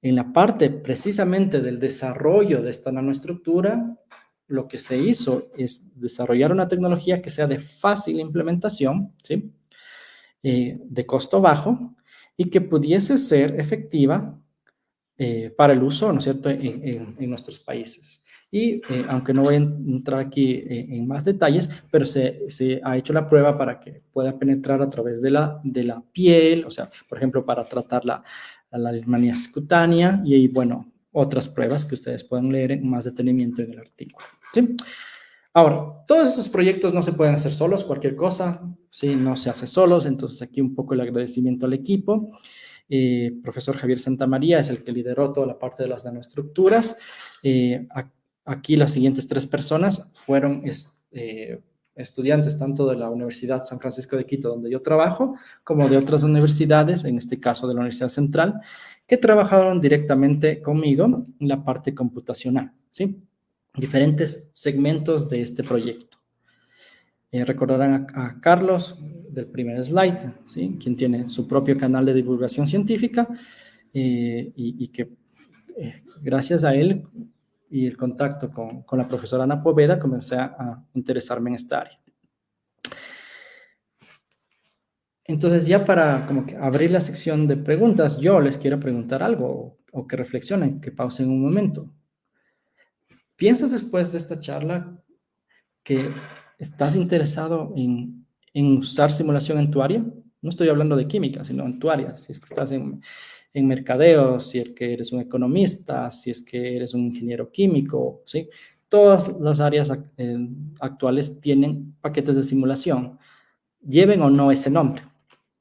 En la parte precisamente del desarrollo de esta nanoestructura, lo que se hizo es desarrollar una tecnología que sea de fácil implementación, ¿sí? De costo bajo y que pudiese ser efectiva para el uso, ¿no es cierto?, en nuestros países. Y aunque no voy a entrar aquí en más detalles, pero se ha hecho la prueba para que pueda penetrar a través de la piel, o sea, por ejemplo, para tratar la leishmaniasis cutánea y, bueno, otras pruebas que ustedes pueden leer en más detenimiento en el artículo, ¿sí? Ahora, todos estos proyectos no se pueden hacer solos, cualquier cosa, ¿sí? No se hace solos, entonces aquí un poco el agradecimiento al equipo. Profesor Javier Santamaría es el que lideró toda la parte de las nanoestructuras. Aquí las siguientes 3 personas fueron estudiantes tanto de la Universidad San Francisco de Quito, donde yo trabajo, como de otras universidades, en este caso de la Universidad Central, que trabajaron directamente conmigo en la parte computacional, ¿sí? Diferentes segmentos de este proyecto. Recordarán a Carlos del primer slide, ¿sí? Quien tiene su propio canal de divulgación científica y que gracias a él y el contacto con la profesora Ana Poveda comencé a interesarme en esta área. Entonces, ya para como que abrir la sección de preguntas, yo les quiero preguntar algo o que reflexionen, que pausen un momento. ¿Piensas después de esta charla que estás interesado en usar simulación en tu área? No estoy hablando de química, sino en tu área. Si es que estás en mercadeo, si es que eres un economista, si es que eres un ingeniero químico, ¿sí? Todas las áreas actuales tienen paquetes de simulación, lleven o no ese nombre,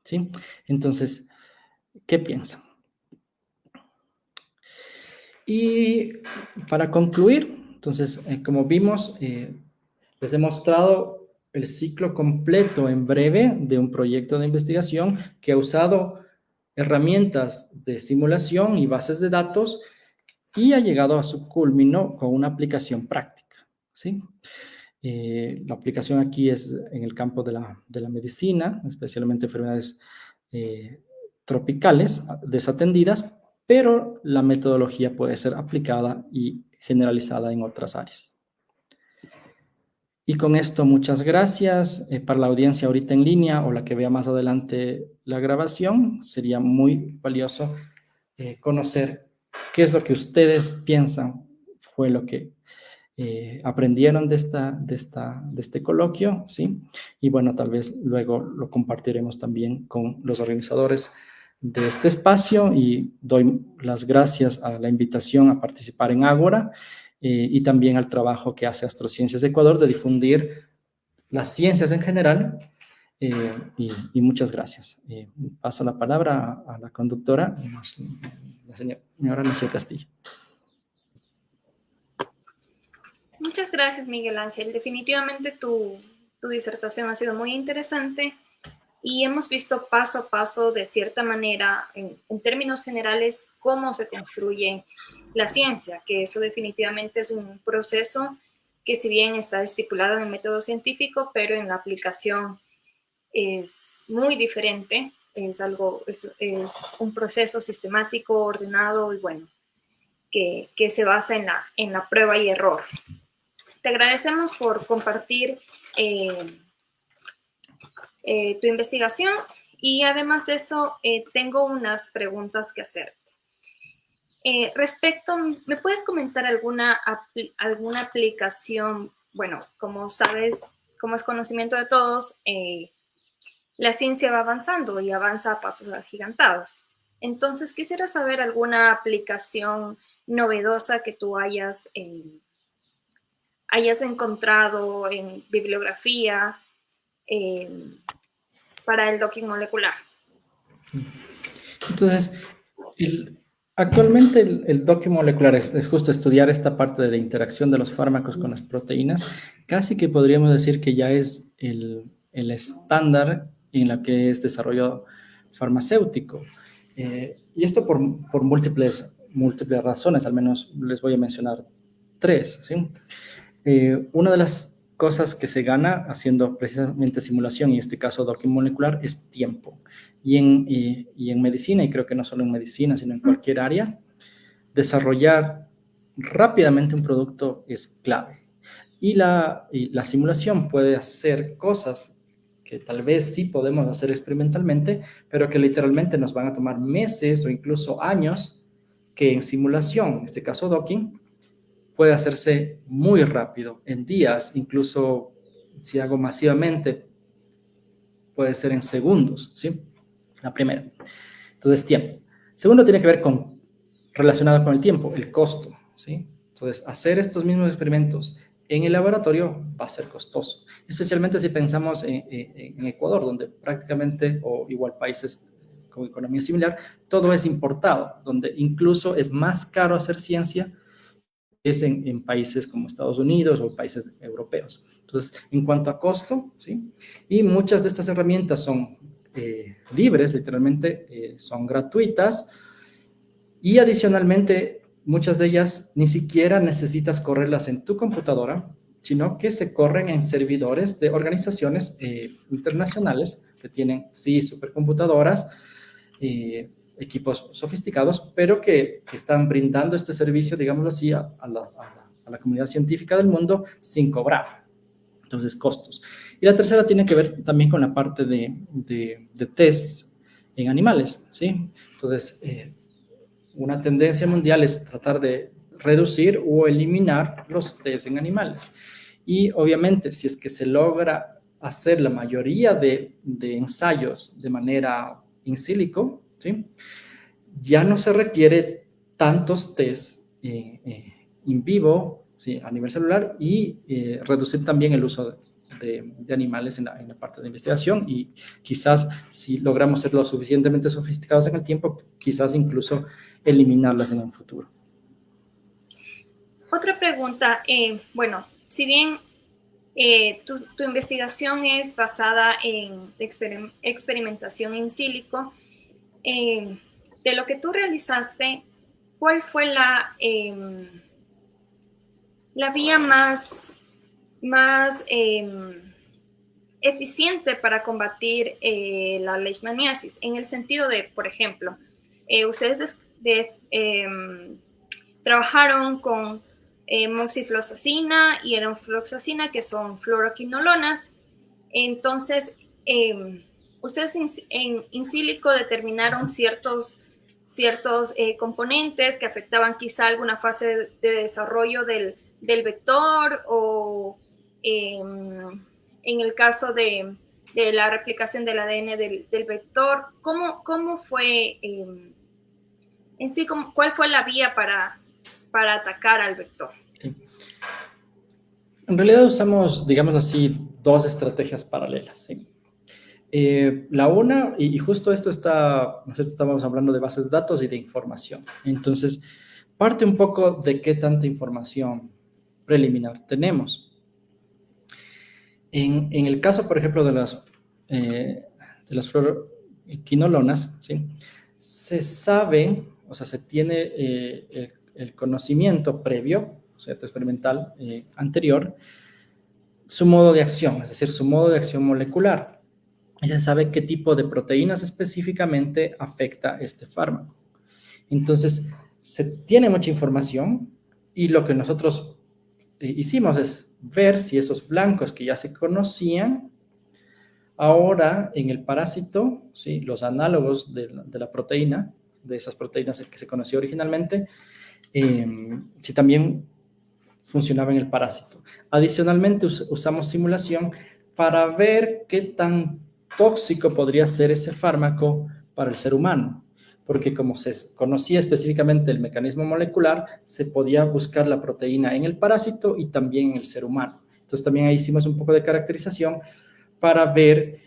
¿sí? Entonces, ¿qué piensan? Y para concluir, entonces, como vimos, les he mostrado el ciclo completo en breve de un proyecto de investigación que ha usado herramientas de simulación y bases de datos y ha llegado a su culmino con una aplicación práctica, ¿sí? La aplicación aquí es en el campo de la medicina, especialmente enfermedades tropicales desatendidas, pero la metodología puede ser aplicada y generalizada en otras áreas. Y con esto, muchas gracias. Para la audiencia ahorita en línea o la que vea más adelante la grabación, sería muy valioso conocer qué es lo que ustedes piensan fue lo que aprendieron de este coloquio, ¿sí? Y bueno, tal vez luego lo compartiremos también con los organizadores de este espacio y doy las gracias a la invitación a participar en Ágora y también al trabajo que hace Astrociencias de Ecuador de difundir las ciencias en general y muchas gracias. Paso la palabra a la conductora, la señora Lucía Castillo. Muchas gracias, Miguel Ángel. Definitivamente tu disertación ha sido muy interesante y hemos visto paso a paso, de cierta manera, en términos generales, cómo se construye la ciencia, que eso definitivamente es un proceso que si bien está estipulado en el método científico, pero en la aplicación es muy diferente, es un proceso sistemático, ordenado y bueno, que se basa en la prueba y error. Te agradecemos por compartir tu investigación y además de eso tengo unas preguntas que hacerte. ¿Me puedes comentar alguna aplicación? Bueno, como sabes, como es conocimiento de todos, la ciencia va avanzando y avanza a pasos agigantados. Entonces, quisiera saber alguna aplicación novedosa que tú hayas encontrado en bibliografía para el docking molecular. Entonces, actualmente el docking molecular es justo estudiar esta parte de la interacción de los fármacos con las proteínas. Casi que podríamos decir que ya es el estándar en la que es desarrollo farmacéutico. Y esto por múltiples razones, al menos les voy a mencionar tres, ¿sí? Una de las cosas que se gana haciendo precisamente simulación, y en este caso docking molecular, es tiempo. Y en medicina, y creo que no solo en medicina, sino en cualquier área, desarrollar rápidamente un producto es clave. Y la simulación puede hacer cosas que tal vez sí podemos hacer experimentalmente, pero que literalmente nos van a tomar meses o incluso años, que en simulación, en este caso docking, puede hacerse muy rápido, en días, incluso si hago masivamente, puede ser en segundos, ¿sí? La primera. Entonces, tiempo. Segundo, tiene que ver relacionado con el tiempo, el costo, ¿sí? Entonces, hacer estos mismos experimentos en el laboratorio va a ser costoso, especialmente si pensamos en Ecuador, donde prácticamente, o igual países con economía similar, todo es importado, donde incluso es más caro hacer ciencia es en países como Estados Unidos o países europeos. Entonces, en cuanto a costo, ¿sí? Y muchas de estas herramientas son libres, literalmente son gratuitas, y adicionalmente muchas de ellas ni siquiera necesitas correrlas en tu computadora, sino que se corren en servidores de organizaciones internacionales que tienen, sí, supercomputadoras, equipos sofisticados, pero que están brindando este servicio, digámoslo así, a la comunidad científica del mundo sin cobrar. Entonces, costos. Y la tercera tiene que ver también con la parte de tests en animales, ¿sí? Entonces, una tendencia mundial es tratar de reducir o eliminar los tests en animales. Y obviamente, si es que se logra hacer la mayoría de ensayos de manera in silico, ¿sí? Ya no se requiere tantos tests in vivo, ¿sí? A nivel celular, y reducir también el uso de animales en la parte de investigación, y quizás si logramos ser lo suficientemente sofisticados en el tiempo, quizás incluso eliminarlas en un futuro. Otra pregunta, bueno, si bien tu investigación es basada en experimentación in silico, de lo que tú realizaste, ¿cuál fue la vía más eficiente para combatir la leishmaniasis? En el sentido de, por ejemplo, ustedes trabajaron con moxifloxacina y enofloxacina, que son fluoroquinolonas. Entonces, ustedes en in silico determinaron ciertos componentes que afectaban quizá alguna fase de desarrollo del vector, o en el caso de la replicación del ADN del vector. ¿Cómo fue en sí, cuál fue la vía para atacar al vector? Sí. En realidad usamos, digamos así, dos estrategias paralelas, ¿sí? La una, y justo esto nosotros estábamos hablando de bases de datos y de información. Entonces, parte un poco de qué tanta información preliminar tenemos. En el caso, por ejemplo, de las fluoroquinolonas, ¿sí? Se sabe, o sea, se tiene el conocimiento previo sujeto experimental anterior, su modo de acción, es decir, su modo de acción molecular. Y se sabe qué tipo de proteínas específicamente afecta este fármaco. Entonces, se tiene mucha información y lo que nosotros hicimos es ver si esos blancos que ya se conocían, ahora en el parásito, ¿sí? Los análogos de la proteína, de esas proteínas que se conoció originalmente, si también funcionaba en el parásito. Adicionalmente, usamos simulación para ver qué tan tóxico podría ser ese fármaco para el ser humano, porque como se conocía específicamente el mecanismo molecular, se podía buscar la proteína en el parásito y también en el ser humano. Entonces también ahí hicimos un poco de caracterización para ver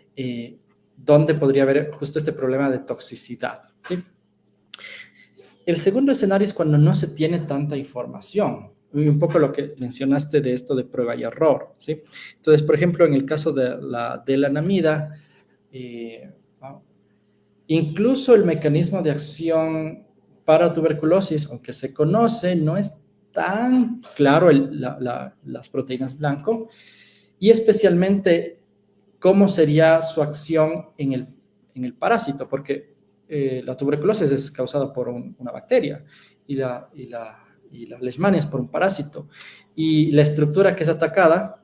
dónde podría haber justo este problema de toxicidad, ¿sí? El segundo escenario es cuando no se tiene tanta información. Y un poco lo que mencionaste de esto de prueba y error, ¿sí? Entonces, por ejemplo, en el caso de la anamida, incluso el mecanismo de acción para tuberculosis, aunque se conoce, no es tan claro las proteínas blanco y especialmente cómo sería su acción en el parásito, porque la tuberculosis es causada por una bacteria y la leishmania es por un parásito. Y la estructura que es atacada,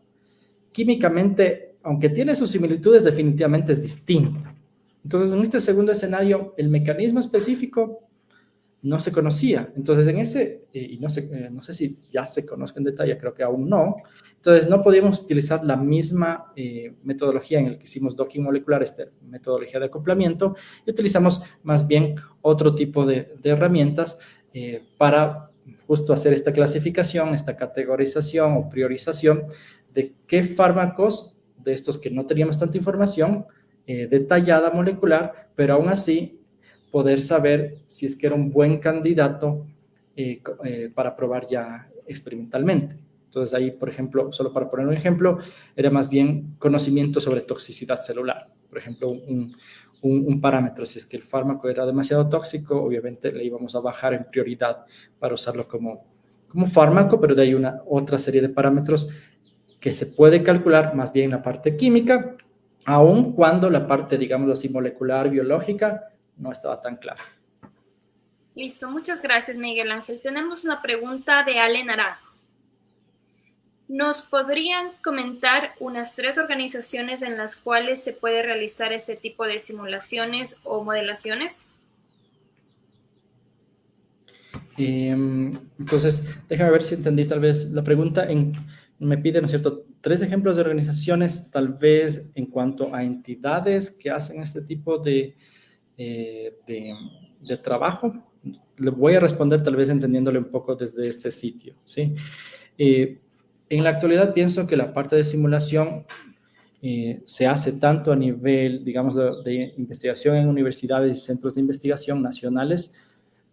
químicamente, aunque tiene sus similitudes, definitivamente es distinta. Entonces, en este segundo escenario, el mecanismo específico no se conocía. Entonces, en ese, y no sé si ya se conozca en detalle, creo que aún no. Entonces, no podíamos utilizar la misma metodología en la que hicimos docking molecular, metodología de acoplamiento, y utilizamos más bien otro tipo de herramientas para justo hacer esta clasificación, esta categorización o priorización de qué fármacos de estos que no teníamos tanta información detallada molecular, pero aún así poder saber si es que era un buen candidato para probar ya experimentalmente. Entonces ahí, por ejemplo, solo para poner un ejemplo, era más bien conocimiento sobre toxicidad celular. Por ejemplo, un parámetro, si es que el fármaco era demasiado tóxico, obviamente le íbamos a bajar en prioridad para usarlo como fármaco, pero de ahí otra serie de parámetros que se puede calcular más bien la parte química, aun cuando la parte, digamos así, molecular, biológica, no estaba tan clara. Listo, muchas gracias, Miguel Ángel. Tenemos una pregunta de Ale Naranjo. ¿Nos podrían comentar unas 3 organizaciones en las cuales se puede realizar este tipo de simulaciones o modelaciones? Entonces, déjame ver si entendí tal vez la pregunta. Me pide, ¿no es cierto?, 3 ejemplos de organizaciones, tal vez en cuanto a entidades que hacen este tipo de trabajo. Le voy a responder tal vez entendiéndole un poco desde este sitio, ¿sí? En la actualidad pienso que la parte de simulación se hace tanto a nivel, digamos, de investigación en universidades y centros de investigación nacionales,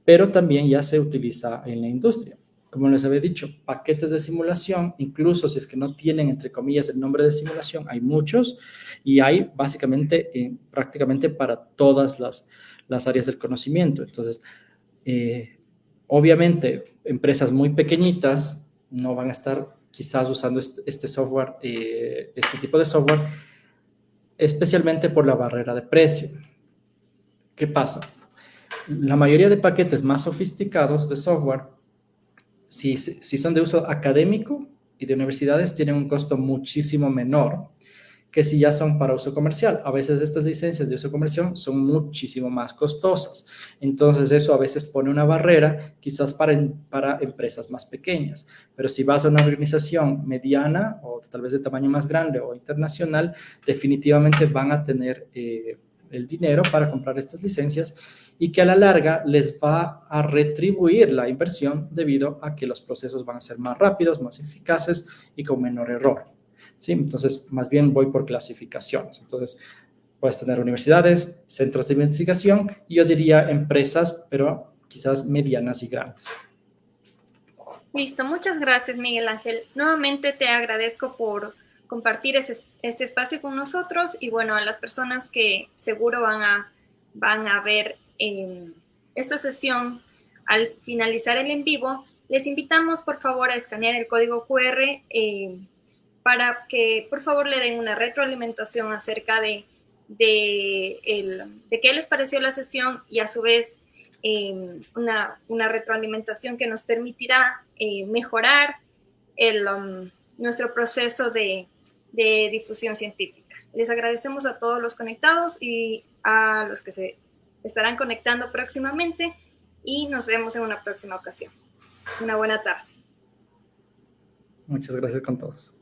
pero también ya se utiliza en la industria. Como les había dicho, paquetes de simulación, incluso si es que no tienen, entre comillas, el nombre de simulación, hay muchos y hay básicamente, prácticamente para todas las áreas del conocimiento. Entonces, obviamente, empresas muy pequeñitas no van a estar quizás usando este software, este tipo de software, especialmente por la barrera de precio. ¿Qué pasa? La mayoría de paquetes más sofisticados de software, si son de uso académico y de universidades, tienen un costo muchísimo menor que si ya son para uso comercial. A veces estas licencias de uso comercial son muchísimo más costosas. Entonces eso a veces pone una barrera quizás para empresas más pequeñas. Pero si vas a una organización mediana o tal vez de tamaño más grande o internacional, definitivamente van a tener el dinero para comprar estas licencias y que a la larga les va a retribuir la inversión debido a que los procesos van a ser más rápidos, más eficaces y con menor error. ¿Sí? Entonces, más bien voy por clasificaciones. Entonces, puedes tener universidades, centros de investigación y yo diría empresas, pero quizás medianas y grandes. Listo, muchas gracias, Miguel Ángel. Nuevamente te agradezco por compartir este espacio con nosotros y bueno, a las personas que seguro van a ver esta sesión al finalizar el en vivo, Les invitamos, por favor, a escanear el código QR para que, por favor, le den una retroalimentación acerca de qué les pareció la sesión y, a su vez, una retroalimentación que nos permitirá mejorar nuestro proceso de difusión científica. Les agradecemos a todos los conectados y a los que se estarán conectando próximamente, y nos vemos en una próxima ocasión. Una buena tarde. Muchas gracias con todos.